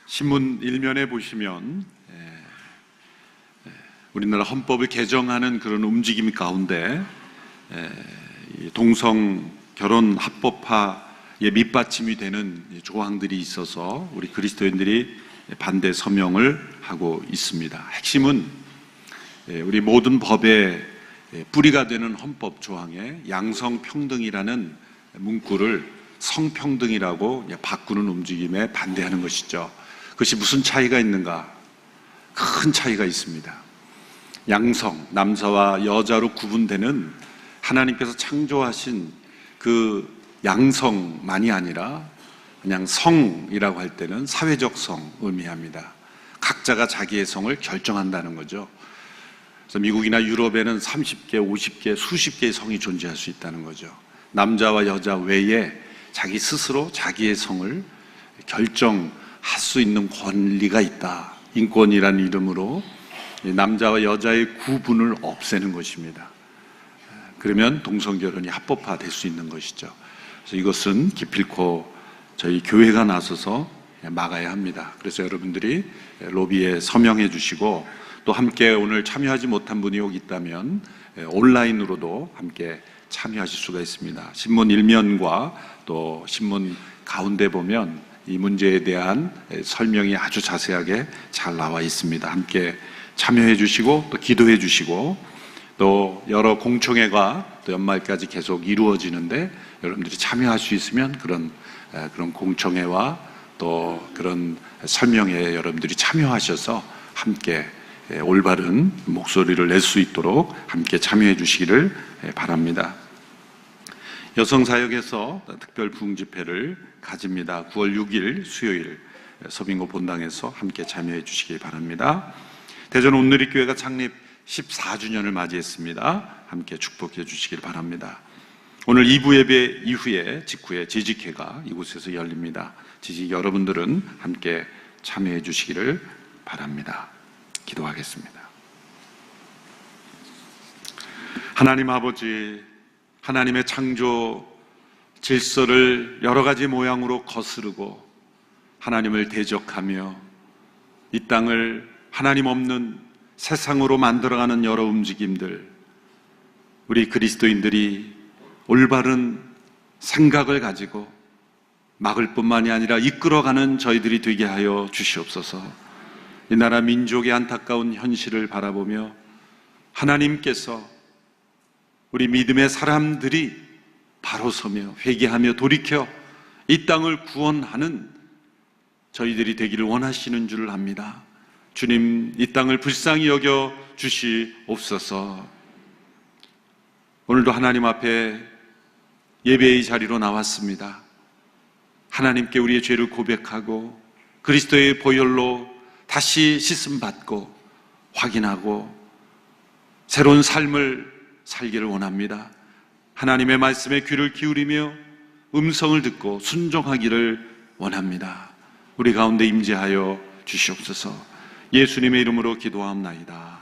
신문 일면에 보시면 우리나라 헌법을 개정하는 그런 움직임 가운데 동성 결혼 합법화에 밑받침이 되는 조항들이 있어서 우리 그리스도인들이 반대 서명을 하고 있습니다. 핵심은 우리 모든 법의 뿌리가 되는 헌법 조항에 양성평등이라는 문구를 성평등이라고 바꾸는 움직임에 반대하는 것이죠. 그것이 무슨 차이가 있는가? 큰 차이가 있습니다. 양성, 남자와 여자로 구분되는 하나님께서 창조하신 그 양성만이 아니라 그냥 성이라고 할 때는 사회적 성 의미합니다. 각자가 자기의 성을 결정한다는 거죠. 그래서 미국이나 유럽에는 30개, 50개, 수십 개의 성이 존재할 수 있다는 거죠. 남자와 여자 외에 자기 스스로 자기의 성을 결정할 수 있는 권리가 있다. 인권이라는 이름으로 남자와 여자의 구분을 없애는 것입니다. 그러면 동성결혼이 합법화될 수 있는 것이죠. 그래서 이것은 기필코 저희 교회가 나서서 막아야 합니다. 그래서 여러분들이 로비에 서명해 주시고 또 함께 오늘 참여하지 못한 분이 여기 있다면 온라인으로도 함께 참여하실 수가 있습니다. 신문 일면과 또 신문 가운데 보면 이 문제에 대한 설명이 아주 자세하게 잘 나와 있습니다. 함께 참여해 주시고 또 기도해 주시고 또 여러 공청회가 또 연말까지 계속 이루어지는데 여러분들이 참여할 수 있으면 그런 공청회와 또 그런 설명회에 여러분들이 참여하셔서 함께 올바른 목소리를 낼 수 있도록 함께 참여해 주시기를 바랍니다. 여성사역에서 특별 부흥집회를 가집니다. 9월 6일 수요일 서빙고 본당에서 함께 참여해 주시기 바랍니다. 대전 온누리교회가 창립 14주년을 맞이했습니다. 함께 축복해 주시길 바랍니다. 오늘 2부 예배 이후에 직후에 재직회가 이곳에서 열립니다. 재직 여러분들은 함께 참여해 주시기를 바랍니다. 기도하겠습니다. 하나님 아버지, 하나님의 창조 질서를 여러 가지 모양으로 거스르고 하나님을 대적하며 이 땅을 하나님 없는 세상으로 만들어가는 여러 움직임들, 우리 그리스도인들이 올바른 생각을 가지고 막을 뿐만이 아니라 이끌어가는 저희들이 되게 하여 주시옵소서. 이 나라 민족의 안타까운 현실을 바라보며 하나님께서 우리 믿음의 사람들이 바로 서며 회개하며 돌이켜 이 땅을 구원하는 저희들이 되기를 원하시는 줄 압니다. 주님, 이 땅을 불쌍히 여겨 주시옵소서. 오늘도 하나님 앞에 예배의 자리로 나왔습니다. 하나님께 우리의 죄를 고백하고 그리스도의 보혈로 다시 씻음받고 확인하고 새로운 삶을 살기를 원합니다. 하나님의 말씀에 귀를 기울이며 음성을 듣고 순종하기를 원합니다. 우리 가운데 임재하여 주시옵소서. 예수님의 이름으로 기도하옵나이다.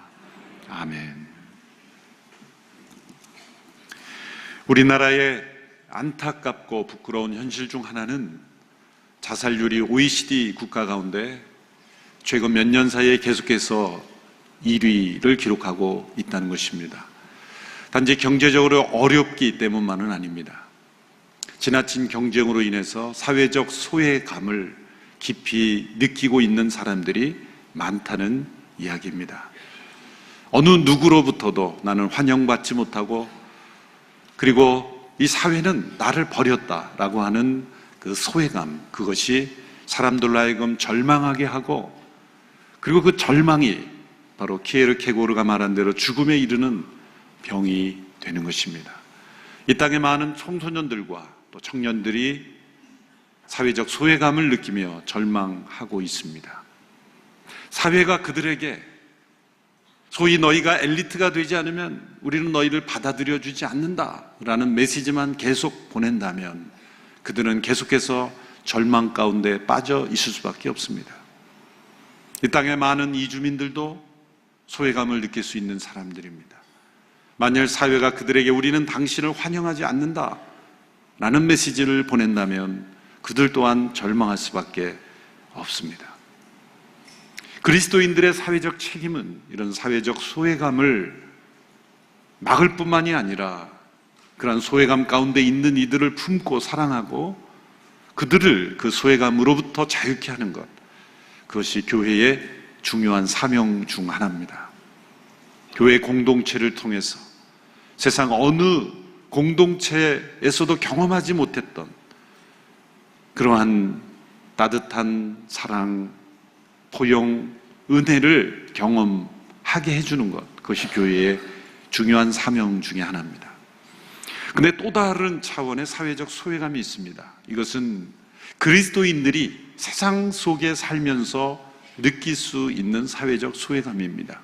아멘. 우리나라의 안타깝고 부끄러운 현실 중 하나는 자살률이 OECD 국가 가운데 최근 몇 년 사이에 계속해서 1위를 기록하고 있다는 것입니다. 단지 경제적으로 어렵기 때문만은 아닙니다. 지나친 경쟁으로 인해서 사회적 소외감을 깊이 느끼고 있는 사람들이 많다는 이야기입니다. 어느 누구로부터도 나는 환영받지 못하고 그리고 이 사회는 나를 버렸다라고 하는 그 소외감, 그것이 사람들로 하여금 절망하게 하고 그리고 그 절망이 바로 키에르케고르가 말한 대로 죽음에 이르는 병이 되는 것입니다. 이 땅의 많은 청소년들과 또 청년들이 사회적 소외감을 느끼며 절망하고 있습니다. 사회가 그들에게 소위 너희가 엘리트가 되지 않으면 우리는 너희를 받아들여 주지 않는다라는 메시지만 계속 보낸다면 그들은 계속해서 절망 가운데 빠져 있을 수밖에 없습니다. 이 땅의 많은 이주민들도 소외감을 느낄 수 있는 사람들입니다. 만일 사회가 그들에게 우리는 당신을 환영하지 않는다라는 메시지를 보낸다면 그들 또한 절망할 수밖에 없습니다. 그리스도인들의 사회적 책임은 이런 사회적 소외감을 막을 뿐만이 아니라 그러한 소외감 가운데 있는 이들을 품고 사랑하고 그들을 그 소외감으로부터 자유케 하는 것, 그것이 교회의 중요한 사명 중 하나입니다. 교회 공동체를 통해서 세상 어느 공동체에서도 경험하지 못했던 그러한 따뜻한 사랑, 포용, 은혜를 경험하게 해주는 것, 그것이 교회의 중요한 사명 중에 하나입니다. 그런데 또 다른 차원의 사회적 소외감이 있습니다. 이것은 그리스도인들이 세상 속에 살면서 느낄 수 있는 사회적 소외감입니다.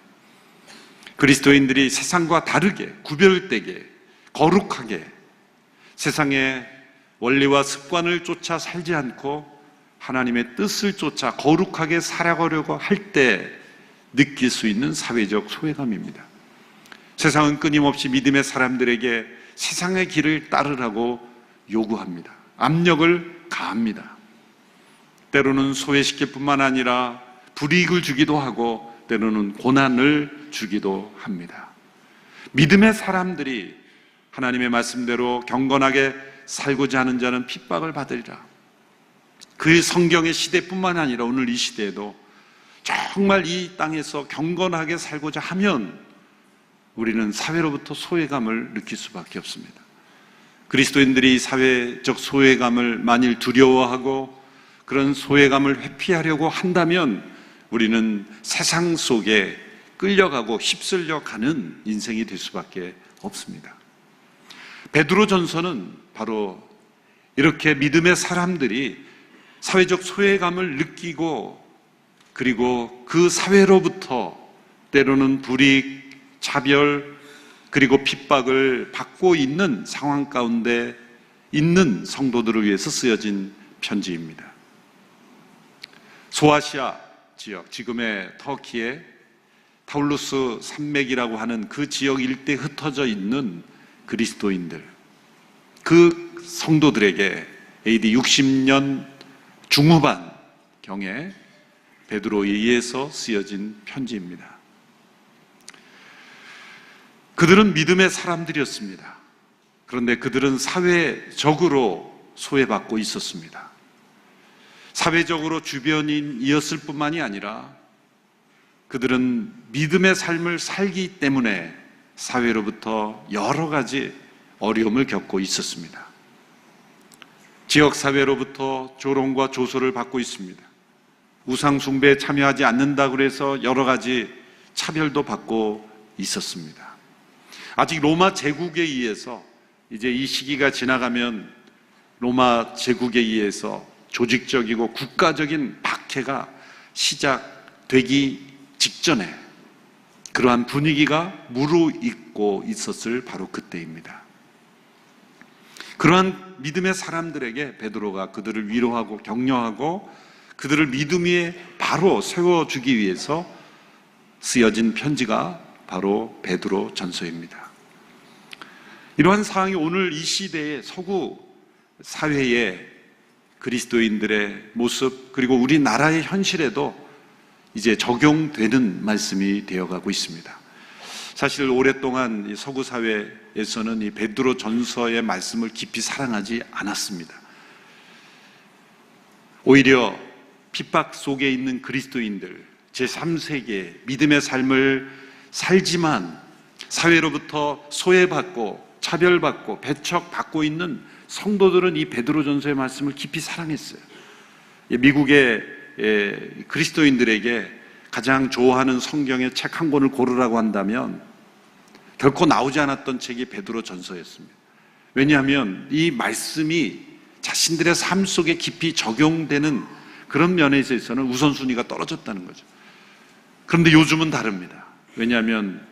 그리스도인들이 세상과 다르게, 구별되게, 거룩하게 세상의 원리와 습관을 쫓아 살지 않고 하나님의 뜻을 쫓아 거룩하게 살아가려고 할 때 느낄 수 있는 사회적 소외감입니다. 세상은 끊임없이 믿음의 사람들에게 세상의 길을 따르라고 요구합니다. 압력을 가합니다. 때로는 소외시킬 뿐만 아니라 불이익을 주기도 하고 때로는 고난을 주기도 합니다. 믿음의 사람들이 하나님의 말씀대로 경건하게 살고자 하는 자는 핍박을 받으리라. 그 성경의 시대뿐만 아니라 오늘 이 시대에도 정말 이 땅에서 경건하게 살고자 하면 우리는 사회로부터 소외감을 느낄 수밖에 없습니다. 그리스도인들이 사회적 소외감을 만일 두려워하고 그런 소외감을 회피하려고 한다면 우리는 세상 속에 끌려가고 휩쓸려 가는 인생이 될 수밖에 없습니다. 베드로전서는 바로 이렇게 믿음의 사람들이 사회적 소외감을 느끼고 그리고 그 사회로부터 때로는 불이익, 차별, 그리고 핍박을 받고 있는 상황 가운데 있는 성도들을 위해서 쓰여진 편지입니다. 소아시아 지역, 지금의 터키의 타울루스 산맥이라고 하는 그 지역 일대에 흩어져 있는 그리스도인들, 그 성도들에게 AD 60년 중후반경에 베드로에 의해서 쓰여진 편지입니다. 그들은 믿음의 사람들이었습니다. 그런데 그들은 사회적으로 소외받고 있었습니다. 사회적으로 주변인이었을 뿐만이 아니라 그들은 믿음의 삶을 살기 때문에 사회로부터 여러 가지 어려움을 겪고 있었습니다. 지역사회로부터 조롱과 조소를 받고 있습니다. 우상숭배에 참여하지 않는다고 해서 여러 가지 차별도 받고 있었습니다. 아직 로마 제국에 의해서 이제 이 시기가 지나가면 로마 제국에 의해서 조직적이고 국가적인 박해가 시작되기 직전에 그러한 분위기가 무르익고 있었을 바로 그때입니다. 그러한 믿음의 사람들에게 베드로가 그들을 위로하고 격려하고 그들을 믿음 위에 바로 세워주기 위해서 쓰여진 편지가 바로 베드로 전서입니다. 이러한 상황이 오늘 이 시대의 서구 사회의 그리스도인들의 모습 그리고 우리나라의 현실에도 이제 적용되는 말씀이 되어가고 있습니다. 사실 오랫동안 이 서구 사회에서는 이 베드로 전서의 말씀을 깊이 사랑하지 않았습니다. 오히려 핍박 속에 있는 그리스도인들, 제3세계 믿음의 삶을 살지만 사회로부터 소외받고 차별받고 배척받고 있는 성도들은 이 베드로전서의 말씀을 깊이 사랑했어요. 미국의 그리스도인들에게 가장 좋아하는 성경의 책 한 권을 고르라고 한다면 결코 나오지 않았던 책이 베드로전서였습니다. 왜냐하면 이 말씀이 자신들의 삶 속에 깊이 적용되는 그런 면에 있어서는 우선순위가 떨어졌다는 거죠. 그런데 요즘은 다릅니다. 왜냐하면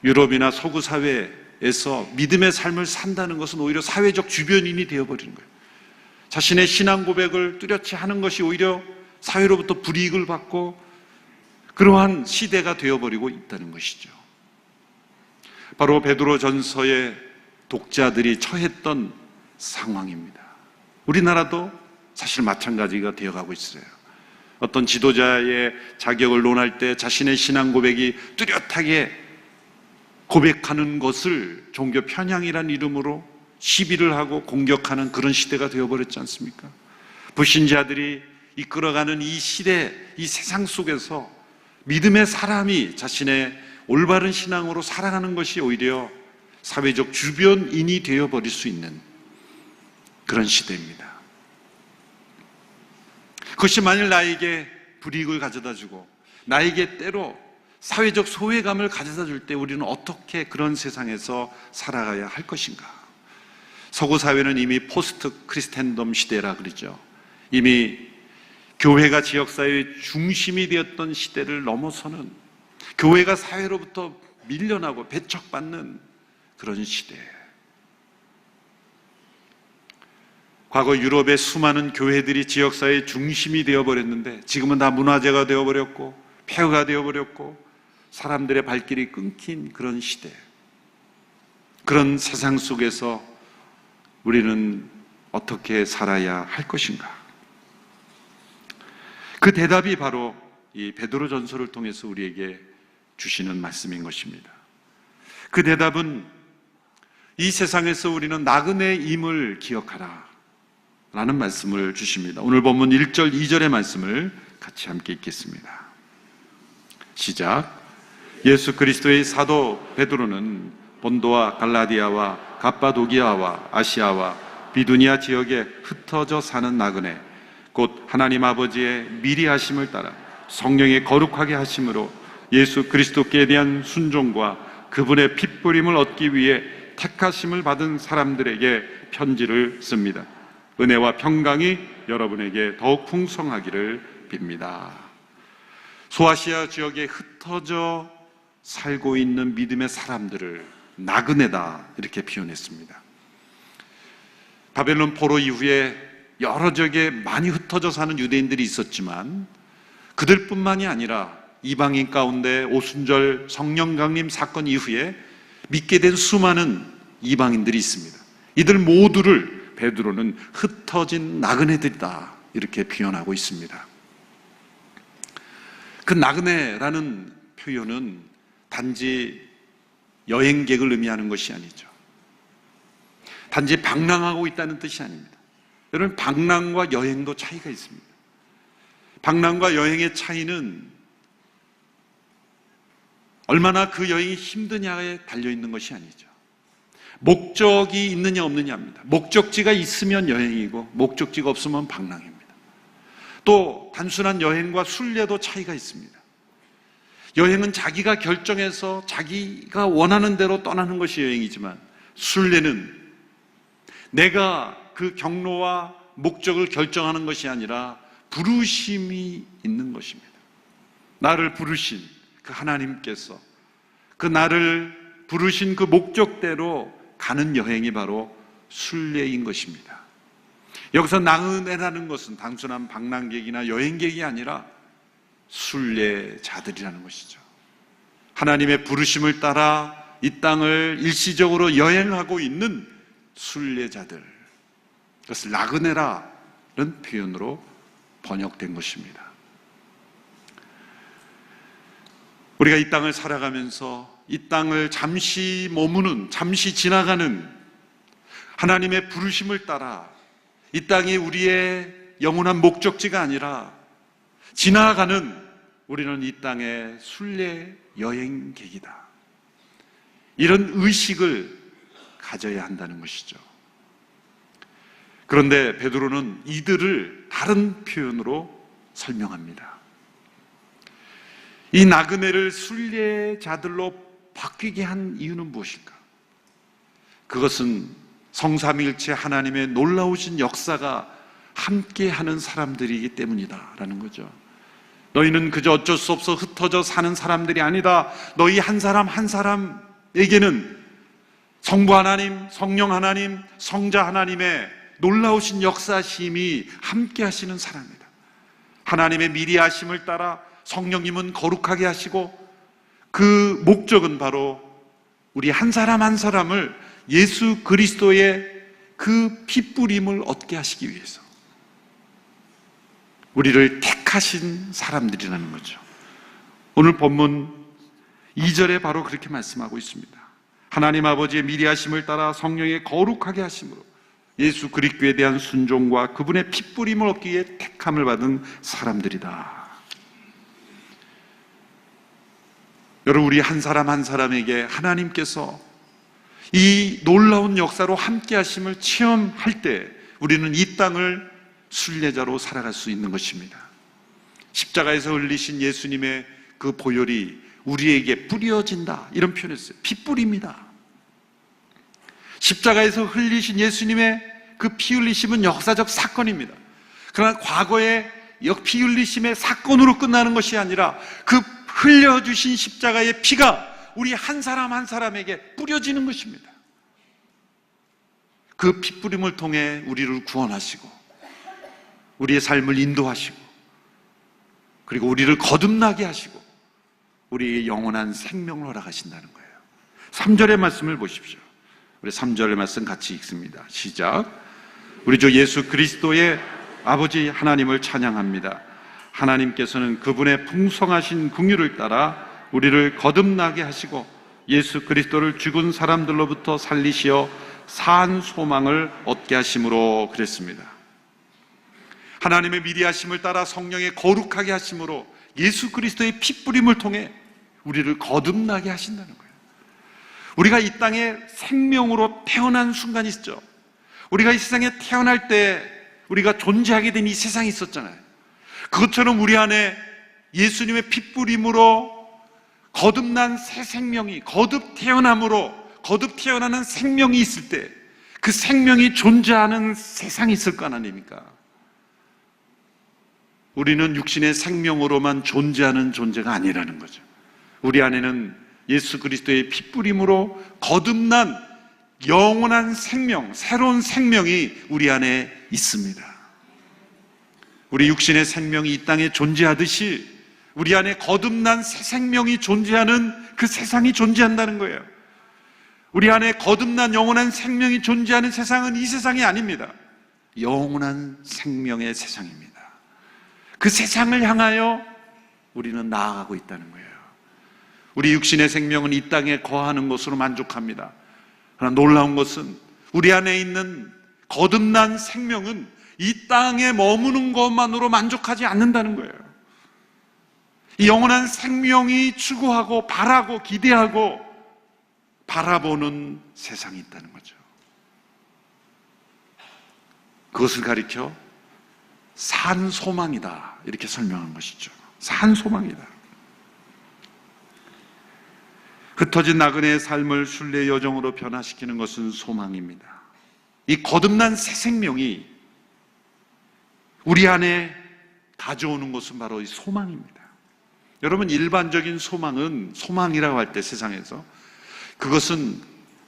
유럽이나 서구 사회에서 믿음의 삶을 산다는 것은 오히려 사회적 주변인이 되어버리는 거예요. 자신의 신앙 고백을 뚜렷이 하는 것이 오히려 사회로부터 불이익을 받고 그러한 시대가 되어버리고 있다는 것이죠. 바로 베드로전서의 독자들이 처했던 상황입니다. 우리나라도 사실 마찬가지가 되어가고 있어요. 어떤 지도자의 자격을 논할 때 자신의 신앙 고백이 뚜렷하게 고백하는 것을 종교 편향이라는 이름으로 시비를 하고 공격하는 그런 시대가 되어버렸지 않습니까? 불신자들이 이끌어가는 이 시대, 이 세상 속에서 믿음의 사람이 자신의 올바른 신앙으로 살아가는 것이 오히려 사회적 주변인이 되어버릴 수 있는 그런 시대입니다. 그것이 만일 나에게 불이익을 가져다 주고 나에게 때로 사회적 소외감을 가져다 줄 때 우리는 어떻게 그런 세상에서 살아가야 할 것인가? 서구 사회는 이미 포스트 크리스텐덤 시대라 그러죠. 이미 교회가 지역사회의 중심이 되었던 시대를 넘어서는, 교회가 사회로부터 밀려나고 배척받는 그런 시대. 과거 유럽의 수많은 교회들이 지역사회의 중심이 되어버렸는데 지금은 다 문화재가 되어버렸고 폐허가 되어버렸고 사람들의 발길이 끊긴 그런 시대. 그런 세상 속에서 우리는 어떻게 살아야 할 것인가? 그 대답이 바로 이 베드로 전서를 통해서 우리에게 주시는 말씀인 것입니다. 그 대답은 이 세상에서 우리는 나그네임을 기억하라 라는 말씀을 주십니다. 오늘 본문 1절, 2절의 말씀을 같이 함께 읽겠습니다. 시작. 예수 그리스도의 사도 베드로는 본도와 갈라디아와 갑바도기아와 아시아와 비두니아 지역에 흩어져 사는 나그네 곧 하나님 아버지의 미리 하심을 따라 성령의 거룩하게 하심으로 예수 그리스도께 대한 순종과 그분의 핏부림을 얻기 위해 택하심을 받은 사람들에게 편지를 씁니다. 은혜와 평강이 여러분에게 더욱 풍성하기를 빕니다. 소아시아 지역에 흩어져 살고 있는 믿음의 사람들을 나그네다 이렇게 표현했습니다. 바벨론 포로 이후에 여러 지역에 많이 흩어져 사는 유대인들이 있었지만 그들뿐만이 아니라 이방인 가운데 오순절 성령 강림 사건 이후에 믿게 된 수많은 이방인들이 있습니다. 이들 모두를 베드로는 흩어진 나그네들이다 이렇게 표현하고 있습니다. 그 나그네라는 표현은 단지 여행객을 의미하는 것이 아니죠. 단지 방랑하고 있다는 뜻이 아닙니다. 여러분, 방랑과 여행도 차이가 있습니다. 방랑과 여행의 차이는 얼마나 그 여행이 힘드냐에 달려있는 것이 아니죠. 목적이 있느냐 없느냐입니다. 목적지가 있으면 여행이고 목적지가 없으면 방랑입니다. 또 단순한 여행과 순례도 차이가 있습니다. 여행은 자기가 결정해서 자기가 원하는 대로 떠나는 것이 여행이지만 순례는 내가 그 경로와 목적을 결정하는 것이 아니라 부르심이 있는 것입니다. 나를 부르신 그 하나님께서 그 나를 부르신 그 목적대로 가는 여행이 바로 순례인 것입니다. 여기서 나그네라는 것은 단순한 방랑객이나 여행객이 아니라 순례자들이라는 것이죠. 하나님의 부르심을 따라 이 땅을 일시적으로 여행하고 있는 순례자들, 그것을 나그네라는 표현으로 번역된 것입니다. 우리가 이 땅을 살아가면서 이 땅을 잠시 머무는, 잠시 지나가는 하나님의 부르심을 따라 이 땅이 우리의 영원한 목적지가 아니라 지나가는 우리는 이 땅의 순례 여행객이다. 이런 의식을 가져야 한다는 것이죠. 그런데 베드로는 이들을 다른 표현으로 설명합니다. 이 나그네를 순례자들로 바뀌게 한 이유는 무엇일까? 그것은 성삼일체 하나님의 놀라우신 역사가 함께하는 사람들이기 때문이다라는 거죠. 너희는 그저 어쩔 수 없어 흩어져 사는 사람들이 아니다. 너희 한 사람 한 사람에게는 성부 하나님, 성령 하나님, 성자 하나님의 놀라우신 역사심이 함께 하시는 사람이다. 하나님의 미리 하심을 따라 성령님은 거룩하게 하시고 그 목적은 바로 우리 한 사람 한 사람을 예수 그리스도의 그 핏부림을 얻게 하시기 위해서, 우리를 택하신 사람들이라는 거죠. 오늘 본문 2절에 바로 그렇게 말씀하고 있습니다. 하나님 아버지의 미리하심을 따라 성령의 거룩하게 하심으로 예수 그리스도에 대한 순종과 그분의 핏부림을 얻기 위해 택함을 받은 사람들이다. 여러분, 우리 한 사람 한 사람에게 하나님께서 이 놀라운 역사로 함께 하심을 체험할 때 우리는 이 땅을 순례자로 살아갈 수 있는 것입니다. 십자가에서 흘리신 예수님의 그 보혈이 우리에게 뿌려진다, 이런 표현을 했어요. 핏뿌립니다. 십자가에서 흘리신 예수님의 그 피 흘리심은 역사적 사건입니다. 그러나 과거의 피 흘리심의 사건으로 끝나는 것이 아니라 그 흘려주신 십자가의 피가 우리 한 사람 한 사람에게 뿌려지는 것입니다. 그 핏뿌림을 통해 우리를 구원하시고 우리의 삶을 인도하시고 그리고 우리를 거듭나게 하시고 우리의 영원한 생명을 허락하신다는 거예요. 3절의 말씀을 보십시오. 우리 3절의 말씀 같이 읽습니다. 시작. 우리 주 예수 그리스도의 아버지 하나님을 찬양합니다. 하나님께서는 그분의 풍성하신 긍휼을 따라 우리를 거듭나게 하시고 예수 그리스도를 죽은 사람들로부터 살리시어 산 소망을 얻게 하심으로 그랬습니다. 하나님의 미리하심을 따라 성령의 거룩하게 하심으로 예수 그리스도의 핏부림을 통해 우리를 거듭나게 하신다는 거예요. 우리가 이 땅에 생명으로 태어난 순간이 있죠. 우리가 이 세상에 태어날 때 우리가 존재하게 된 이 세상이 있었잖아요. 그것처럼 우리 안에 예수님의 핏부림으로 거듭난 새 생명이, 거듭 태어나는 생명이 있을 때 그 생명이 존재하는 세상이 있을 거 아닙니까? 우리는 육신의 생명으로만 존재하는 존재가 아니라는 거죠. 우리 안에는 예수 그리스도의 핏부림으로 거듭난 영원한 생명, 새로운 생명이 우리 안에 있습니다. 우리 육신의 생명이 이 땅에 존재하듯이 우리 안에 거듭난 새 생명이 존재하는 그 세상이 존재한다는 거예요. 우리 안에 거듭난 영원한 생명이 존재하는 세상은 이 세상이 아닙니다. 영원한 생명의 세상입니다. 그 세상을 향하여 우리는 나아가고 있다는 거예요. 우리 육신의 생명은 이 땅에 거하는 것으로 만족합니다. 그러나 놀라운 것은 우리 안에 있는 거듭난 생명은 이 땅에 머무는 것만으로 만족하지 않는다는 거예요. 이 영원한 생명이 추구하고 바라고 기대하고 바라보는 세상이 있다는 거죠. 그것을 가리켜 산 소망이다, 이렇게 설명한 것이죠. 산 소망이다. 흩어진 나그네의 삶을 순례 여정으로 변화시키는 것은 소망입니다. 이 거듭난 새 생명이 우리 안에 가져오는 것은 바로 이 소망입니다. 여러분, 일반적인 소망은, 소망이라고 할 때 세상에서 그것은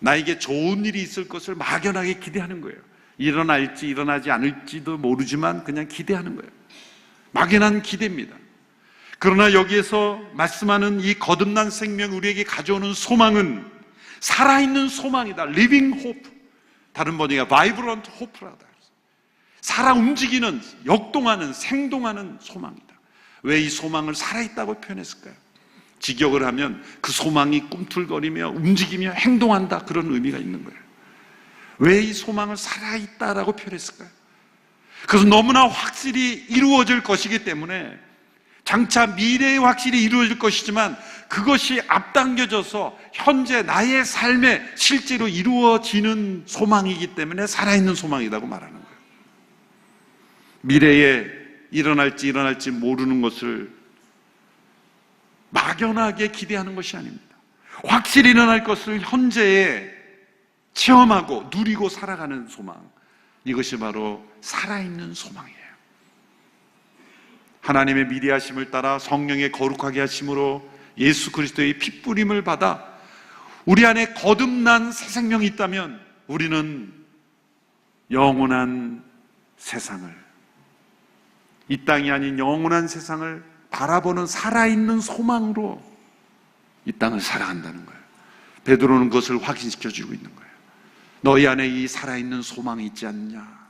나에게 좋은 일이 있을 것을 막연하게 기대하는 거예요. 일어날지 일어나지 않을지도 모르지만 그냥 기대하는 거예요. 막연한 기대입니다. 그러나 여기에서 말씀하는 이 거듭난 생명, 우리에게 가져오는 소망은 살아있는 소망이다. Living hope. 다른 번역가 vibrant hope라다. 살아 움직이는, 역동하는, 생동하는 소망이다. 왜 이 소망을 살아있다고 표현했을까요? 직역을 하면 그 소망이 꿈틀거리며 움직이며 행동한다, 그런 의미가 있는 거예요. 왜 이 소망을 살아있다라고 표현했을까요? 그래서 너무나 확실히 이루어질 것이기 때문에, 장차 미래에 확실히 이루어질 것이지만 그것이 앞당겨져서 현재 나의 삶에 실제로 이루어지는 소망이기 때문에 살아있는 소망이라고 말하는 거예요. 미래에 일어날지 모르는 것을 막연하게 기대하는 것이 아닙니다. 확실히 일어날 것을 현재에 체험하고 누리고 살아가는 소망, 이것이 바로 살아있는 소망이에요. 하나님의 미리하심을 따라 성령의 거룩하게 하심으로 예수 그리스도의 핏부림을 받아 우리 안에 거듭난 새 생명이 있다면 우리는 영원한 세상을, 이 땅이 아닌 영원한 세상을 바라보는 살아있는 소망으로 이 땅을 살아간다는 거예요. 베드로는 그것을 확인시켜주고 있는 거예요. 너희 안에 이 살아있는 소망이 있지 않냐?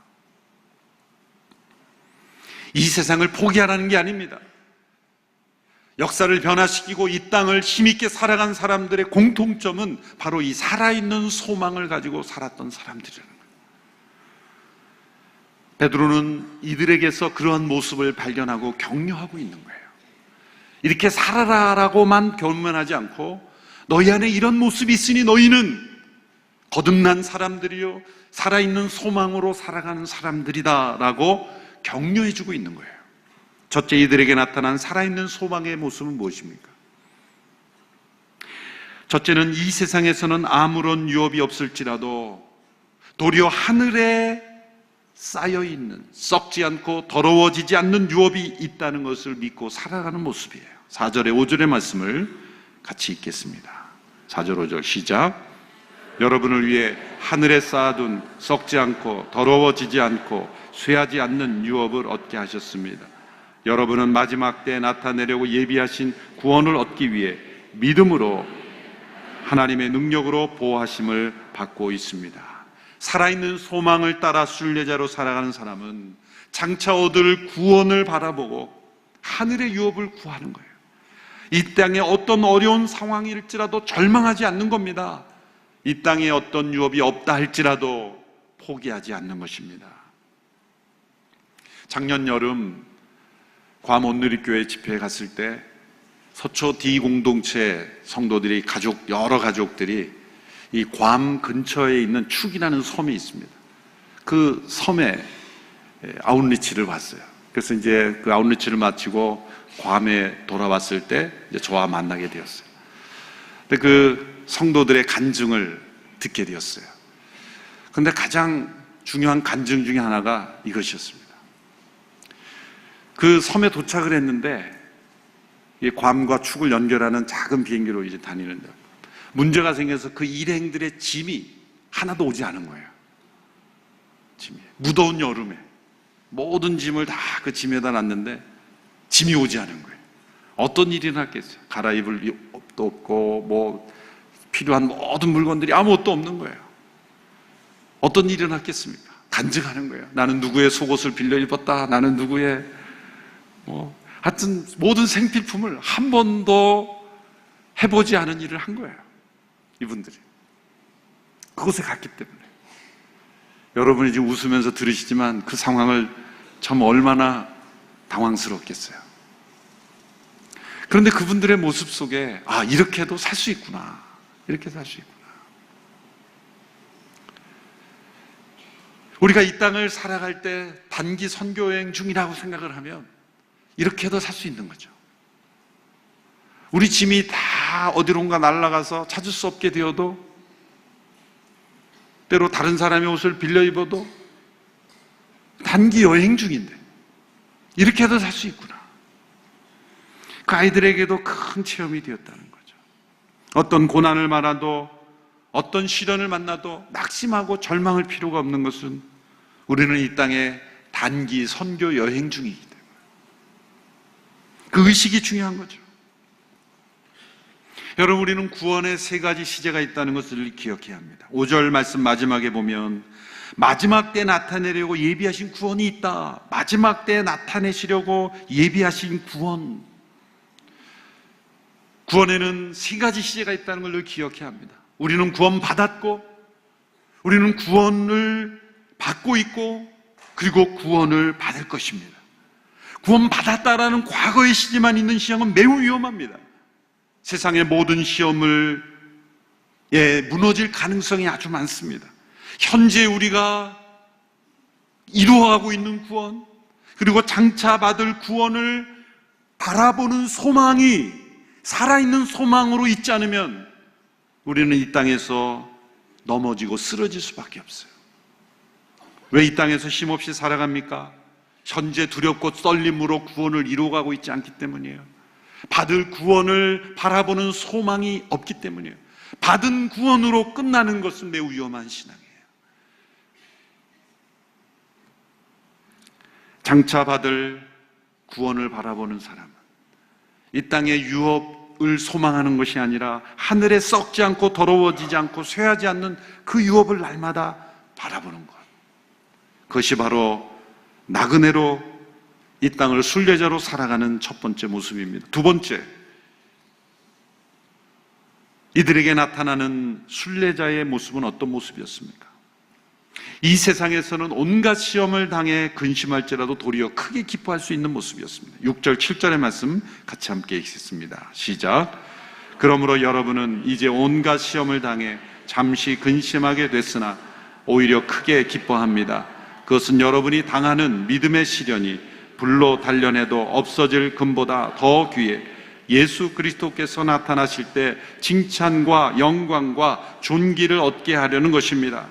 이 세상을 포기하라는 게 아닙니다. 역사를 변화시키고 이 땅을 힘있게 살아간 사람들의 공통점은 바로 이 살아있는 소망을 가지고 살았던 사람들이라는 거예요. 베드로는 이들에게서 그러한 모습을 발견하고 격려하고 있는 거예요. 이렇게 살아라라고만 교면하지 않고 너희 안에 이런 모습이 있으니 너희는 거듭난 사람들이요 살아있는 소망으로 살아가는 사람들이다라고 격려해주고 있는 거예요. 첫째, 이들에게 나타난 살아있는 소망의 모습은 무엇입니까? 첫째는 이 세상에서는 아무런 유업이 없을지라도 도리어 하늘에 쌓여있는 썩지 않고 더러워지지 않는 유업이 있다는 것을 믿고 살아가는 모습이에요. 4절에 5절의 말씀을 같이 읽겠습니다. 4절 5절 시작. 여러분을 위해 하늘에 쌓아둔 썩지 않고 더러워지지 않고 쇠하지 않는 유업을 얻게 하셨습니다. 여러분은 마지막 때에 나타내려고 예비하신 구원을 얻기 위해 믿음으로 하나님의 능력으로 보호하심을 받고 있습니다. 살아있는 소망을 따라 순례자로 살아가는 사람은 장차 얻을 구원을 바라보고 하늘의 유업을 구하는 거예요. 이 땅에 어떤 어려운 상황일지라도 절망하지 않는 겁니다. 이 땅에 어떤 유업이 없다 할지라도 포기하지 않는 것입니다. 작년 여름 괌 온누리교회 집회에 갔을 때 서초 D 공동체 성도들이 여러 가족들이 이 괌 근처에 있는 축이라는 섬이 있습니다. 그 섬에 아웃리치를 왔어요. 그래서 이제 그 아웃리치를 마치고 괌에 돌아왔을 때 이제 저와 만나게 되었어요. 근데 그 성도들의 간증을 듣게 되었어요. 근데 가장 중요한 간증 중에 하나가 이것이었습니다. 그 섬에 도착을 했는데 이 괌과 축을 연결하는 작은 비행기로 이제 다니는데 문제가 생겨서 그 일행들의 짐이 하나도 오지 않은 거예요. 짐이 무더운 여름에 모든 짐을 다 그 짐에다 놨는데 짐이 오지 않은 거예요. 어떤 일이 났겠어요? 갈아입을 옷도 없고 뭐 필요한 모든 물건들이 아무것도 없는 거예요. 어떤 일이 났겠습니까? 간증하는 거예요. 나는 누구의 속옷을 빌려 입었다. 나는 누구의 하여튼 모든 생필품을 한 번도 해보지 않은 일을 한 거예요. 이분들이 그곳에 갔기 때문에. 여러분이 지금 웃으면서 들으시지만 그 상황을 참 얼마나 당황스럽겠어요. 그런데 그분들의 모습 속에 이렇게도 살 수 있구나, 이렇게 살 수 있구나. 우리가 이 땅을 살아갈 때 단기 선교여행 중이라고 생각을 하면 이렇게도 살 수 있는 거죠. 우리 짐이 다 어디론가 날아가서 찾을 수 없게 되어도, 때로 다른 사람의 옷을 빌려 입어도 단기 여행 중인데 이렇게도 살 수 있구나. 그 아이들에게도 큰 체험이 되었다는 거죠. 어떤 고난을 만나도, 어떤 시련을 만나도 낙심하고 절망할 필요가 없는 것은 우리는 이 땅에 단기 선교 여행 중이기 때문에 그 의식이 중요한 거죠. 여러분, 우리는 구원의 세 가지 시제가 있다는 것을 기억해야 합니다. 5절 말씀 마지막에 보면 마지막 때 나타내려고 예비하신 구원이 있다. 마지막 때 나타내시려고 예비하신 구원. 구원에는 세 가지 시제가 있다는 걸 늘 기억해야 합니다. 우리는 구원 받았고, 우리는 구원을 받고 있고, 그리고 구원을 받을 것입니다. 구원 받았다라는 과거의 시제만 있는 시험은 매우 위험합니다. 세상의 모든 시험을 무너질 가능성이 아주 많습니다. 현재 우리가 이루어가고 있는 구원, 그리고 장차 받을 구원을 바라보는 소망이 살아있는 소망으로 있지 않으면 우리는 이 땅에서 넘어지고 쓰러질 수밖에 없어요. 왜 이 땅에서 힘없이 살아갑니까? 현재 두렵고 떨림으로 구원을 이루어가고 있지 않기 때문이에요. 받을 구원을 바라보는 소망이 없기 때문이에요. 받은 구원으로 끝나는 것은 매우 위험한 신앙이에요. 장차 받을 구원을 바라보는 사람은 이 땅의 유업을 소망하는 것이 아니라 하늘에 썩지 않고 더러워지지 않고 쇠하지 않는 그 유업을 날마다 바라보는 것. 그것이 바로 나그네로 이 땅을 순례자로 살아가는 첫 번째 모습입니다. 두 번째, 이들에게 나타나는 순례자의 모습은 어떤 모습이었습니까? 이 세상에서는 온갖 시험을 당해 근심할지라도 도리어 크게 기뻐할 수 있는 모습이었습니다. 6절, 7절의 말씀 같이 함께 읽겠습니다. 시작. 그러므로 여러분은 이제 온갖 시험을 당해 잠시 근심하게 됐으나 오히려 크게 기뻐합니다. 그것은 여러분이 당하는 믿음의 시련이 불로 단련해도 없어질 금보다 더 귀해 예수 그리스도께서 나타나실 때 칭찬과 영광과 존귀를 얻게 하려는 것입니다.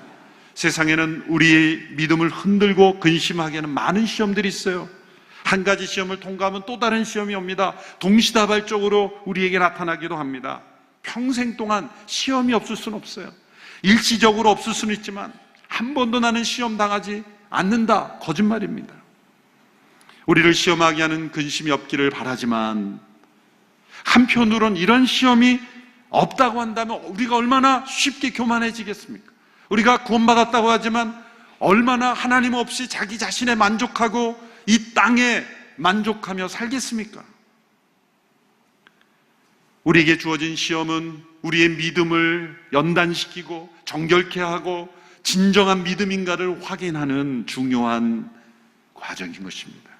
세상에는 우리의 믿음을 흔들고 근심하게 하는 많은 시험들이 있어요. 한 가지 시험을 통과하면 또 다른 시험이 옵니다. 동시다발적으로 우리에게 나타나기도 합니다. 평생 동안 시험이 없을 수는 없어요. 일시적으로 없을 수는 있지만 한 번도 나는 시험 당하지 않는다, 거짓말입니다. 우리를 시험하게 하는 근심이 없기를 바라지만 한편으론 이런 시험이 없다고 한다면 우리가 얼마나 쉽게 교만해지겠습니까? 우리가 구원받았다고 하지만 얼마나 하나님 없이 자기 자신에 만족하고 이 땅에 만족하며 살겠습니까? 우리에게 주어진 시험은 우리의 믿음을 연단시키고 정결케 하고 진정한 믿음인가를 확인하는 중요한 과정인 것입니다.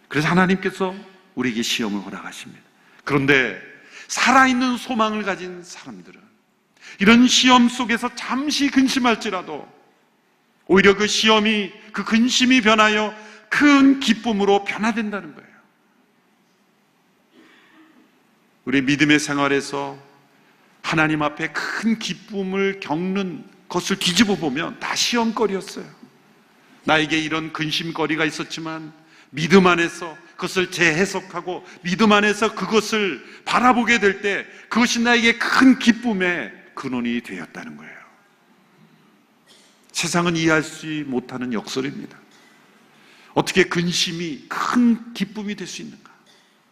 그래서 하나님께서 우리에게 시험을 허락하십니다. 그런데 살아있는 소망을 가진 사람들은 이런 시험 속에서 잠시 근심할지라도 오히려 그 시험이, 그 근심이 변하여 큰 기쁨으로 변화된다는 거예요. 우리 믿음의 생활에서 하나님 앞에 큰 기쁨을 겪는 것을 뒤집어 보면 다 시험거리였어요. 나에게 이런 근심거리가 있었지만 믿음 안에서 그것을 재해석하고 믿음 안에서 그것을 바라보게 될 때 그것이 나에게 큰 기쁨의 근원이 되었다는 거예요. 세상은 이해할 수 못하는 역설입니다. 어떻게 근심이 큰 기쁨이 될 수 있는가?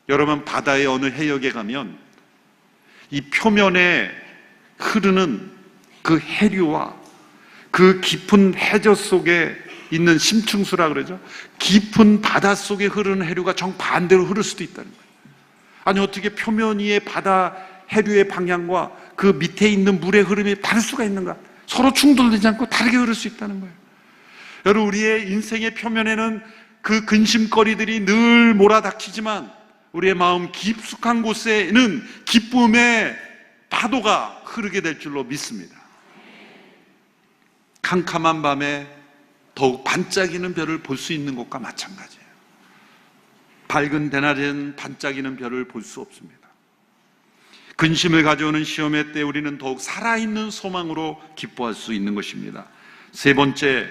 여러분, 바다의 어느 해역에 가면 이 표면에 흐르는 그 해류와 그 깊은 해저 속에 있는 심층수라 그러죠. 깊은 바다 속에 흐르는 해류가 정반대로 흐를 수도 있다는 거예요. 아니, 어떻게 표면 위의 바다 해류의 방향과 그 밑에 있는 물의 흐름이 다를 수가 있는가? 서로 충돌되지 않고 다르게 흐를 수 있다는 거예요. 여러분, 우리의 인생의 표면에는 그 근심거리들이 늘 몰아닥치지만 우리의 마음 깊숙한 곳에는 기쁨의 파도가 흐르게 될 줄로 믿습니다. 캄캄한 밤에 더욱 반짝이는 별을 볼 수 있는 것과 마찬가지예요. 밝은 대낮에는 반짝이는 별을 볼 수 없습니다. 근심을 가져오는 시험의 때 우리는 더욱 살아있는 소망으로 기뻐할 수 있는 것입니다. 세 번째,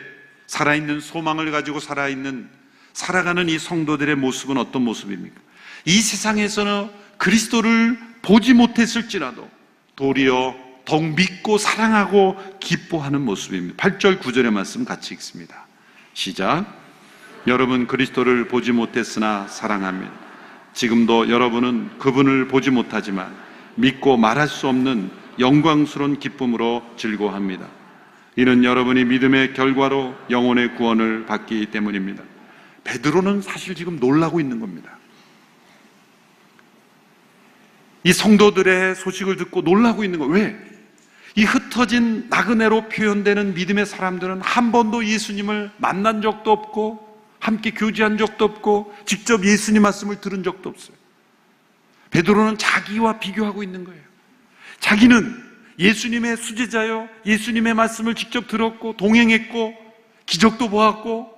살아있는 소망을 가지고 살아가는 이 성도들의 모습은 어떤 모습입니까? 이 세상에서는 그리스도를 보지 못했을지라도 도리어 더욱 믿고 사랑하고 기뻐하는 모습입니다. 8절 9절의 말씀 같이 읽습니다. 시작. 여러분 그리스도를 보지 못했으나 사랑합니다. 지금도 여러분은 그분을 보지 못하지만 믿고 말할 수 없는 영광스러운 기쁨으로 즐거워합니다. 이는 여러분이 믿음의 결과로 영혼의 구원을 받기 때문입니다. 베드로는 사실 지금 놀라고 있는 겁니다. 이 성도들의 소식을 듣고 놀라고 있는 거예요. 왜? 이 흩어진 나그네로 표현되는 믿음의 사람들은 한 번도 예수님을 만난 적도 없고 함께 교제한 적도 없고 직접 예수님 말씀을 들은 적도 없어요. 베드로는 자기와 비교하고 있는 거예요. 자기는 예수님의 수제자요, 예수님의 말씀을 직접 들었고 동행했고 기적도 보았고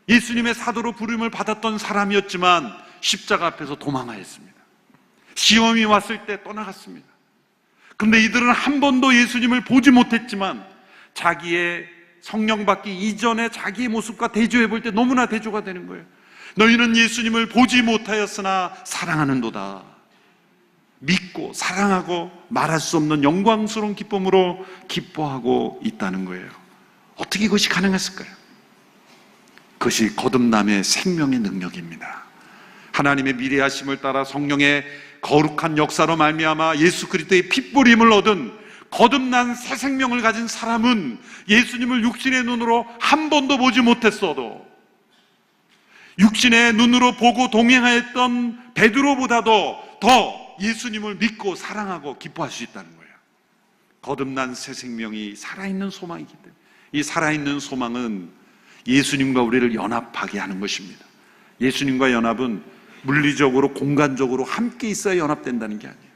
예수님의 사도로 부름을 받았던 사람이었지만 십자가 앞에서 도망하였습니다. 시험이 왔을 때 떠나갔습니다. 그런데 이들은 한 번도 예수님을 보지 못했지만 자기의 성령 받기 이전에 자기의 모습과 대조해 볼 때 너무나 대조가 되는 거예요. 너희는 예수님을 보지 못하였으나 사랑하는도다. 믿고 사랑하고 말할 수 없는 영광스러운 기쁨으로 기뻐하고 있다는 거예요. 어떻게 이것이 가능했을까요? 그것이 거듭남의 생명의 능력입니다. 하나님의 미래하심을 따라 성령의 거룩한 역사로 말미암아 예수 그리스도의 핏부림을 얻은 거듭난 새 생명을 가진 사람은 예수님을 육신의 눈으로 한 번도 보지 못했어도 육신의 눈으로 보고 동행하였던 베드로보다도 더 예수님을 믿고 사랑하고 기뻐할 수 있다는 거예요. 거듭난 새 생명이 살아있는 소망이기 때문에, 이 살아있는 소망은 예수님과 우리를 연합하게 하는 것입니다. 예수님과 연합은 물리적으로 공간적으로 함께 있어야 연합된다는 게 아니에요.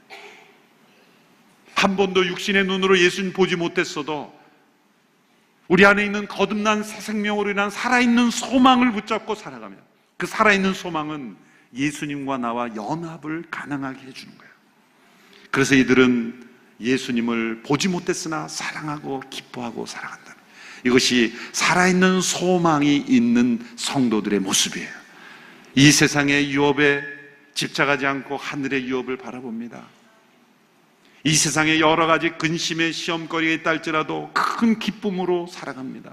한 번도 육신의 눈으로 예수님 보지 못했어도 우리 안에 있는 거듭난 새 생명으로 인한 살아있는 소망을 붙잡고 살아가면, 그 살아있는 소망은 예수님과 나와 연합을 가능하게 해주는 거예요. 그래서 이들은 예수님을 보지 못했으나 사랑하고 기뻐하고 살아간다. 이것이 살아있는 소망이 있는 성도들의 모습이에요. 이 세상의 유업에 집착하지 않고 하늘의 유업을 바라봅니다. 이 세상에 여러 가지 근심의 시험거리가 있다 할지라도 큰 기쁨으로 살아갑니다.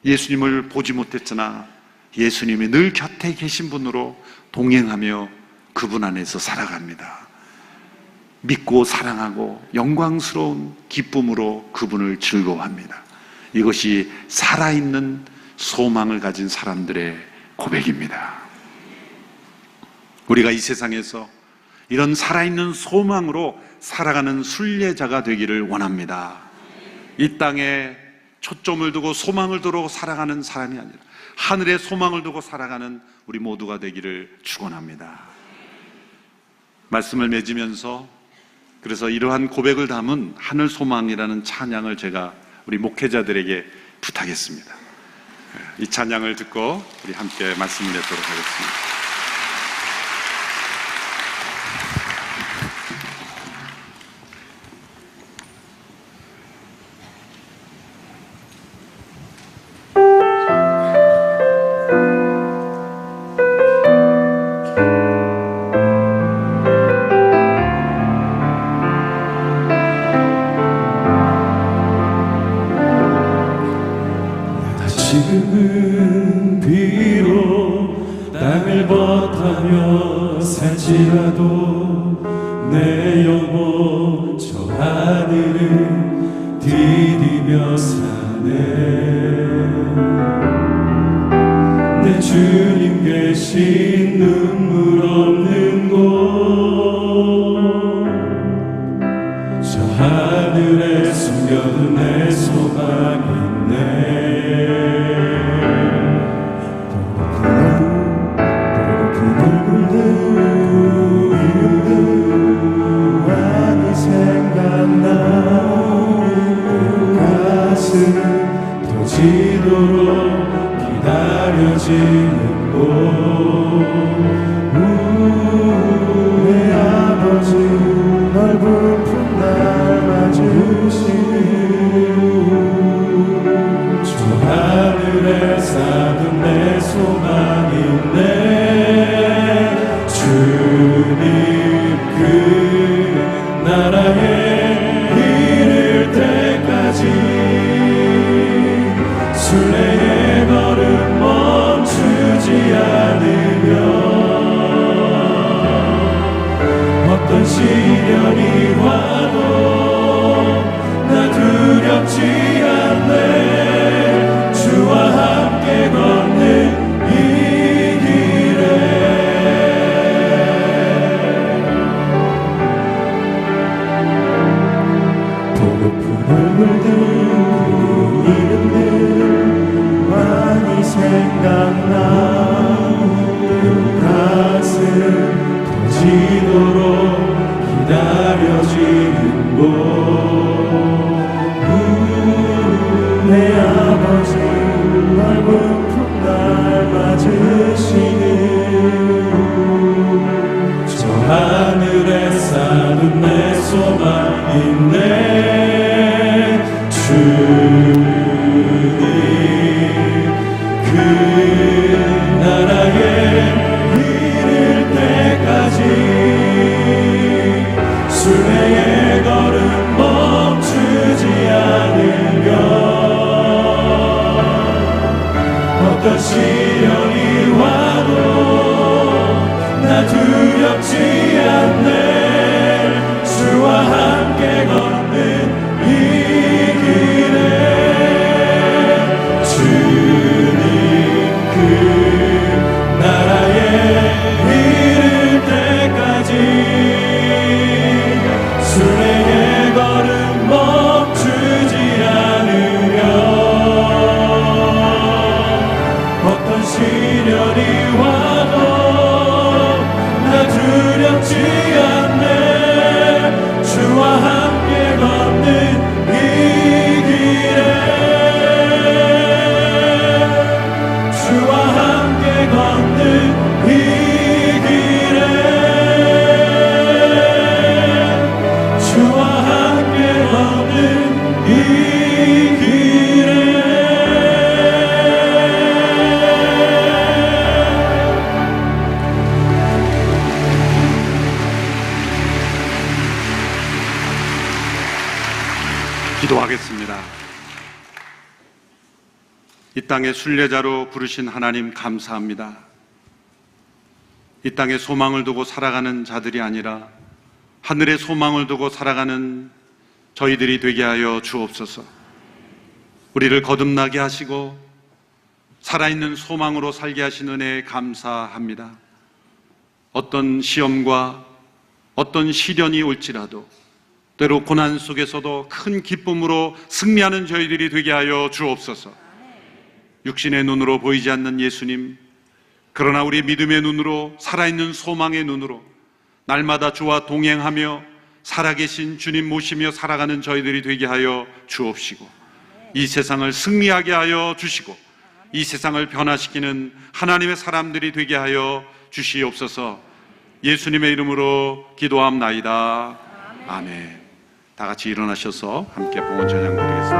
예수님을 보지 못했으나 예수님이 늘 곁에 계신 분으로 동행하며 그분 안에서 살아갑니다. 믿고 사랑하고 영광스러운 기쁨으로 그분을 즐거워합니다. 이것이 살아있는 소망을 가진 사람들의 고백입니다. 우리가 이 세상에서 이런 살아있는 소망으로 살아가는 순례자가 되기를 원합니다. 이 땅에 초점을 두고 소망을 두고 살아가는 사람이 아니라 하늘에 소망을 두고 살아가는 우리 모두가 되기를 축원합니다. 말씀을 맺으면서 그래서 이러한 고백을 담은 하늘 소망이라는 찬양을 제가 우리 목회자들에게 부탁했습니다. 이 찬양을 듣고 우리 함께 말씀을 맺도록 하겠습니다. 지금은 비록 땅을 벗하며 살지라도 내 영혼 저 하늘을 디디며 사네. 내 주님 계신 눈물 없는 곳, 저 하늘에 숨겨둔 내 소망이 있네. 지도록 기다려지는 곳, 내 아버지 넓은 품날 맞으시는 저 하늘에 사는 내 소망이 있네. 주님 그 나라에 이를 때까지 순례의 걸음 멈추지 않으며 어떤 시련이 와도 나 두렵지 않네. 주와 함께 걷는 이 길에 보고픈 얼굴들 생각나. 가슴 터지도록 기다려지는 곳, 내 아버지 넓은 품날 맞으시는 저 하늘에 사는 내 소망 있네. 주님 그 나라에 이를 때까지 순례의 걸음 멈추지 않으며 어떤 시련이 와도 나 두렵지 않네. 주와 함께 걷는 이 길에 기도하겠습니다. 이 땅의 순례자로 부르신 하나님 감사합니다. 이 땅에 소망을 두고 살아가는 자들이 아니라 하늘의 소망을 두고 살아가는 저희들이 되게 하여 주옵소서. 우리를 거듭나게 하시고 살아있는 소망으로 살게 하신 은혜에 감사합니다. 어떤 시험과 어떤 시련이 올지라도 때로 고난 속에서도 큰 기쁨으로 승리하는 저희들이 되게 하여 주옵소서. 육신의 눈으로 보이지 않는 예수님, 그러나 우리 믿음의 눈으로, 살아있는 소망의 눈으로 날마다 주와 동행하며 살아계신 주님 모시며 살아가는 저희들이 되게 하여 주옵시고, 이 세상을 승리하게 하여 주시고 이 세상을 변화시키는 하나님의 사람들이 되게 하여 주시옵소서. 예수님의 이름으로 기도함나이다. 아멘. 다 같이 일어나셔서 함께 봉헌 찬양 드리겠습니다.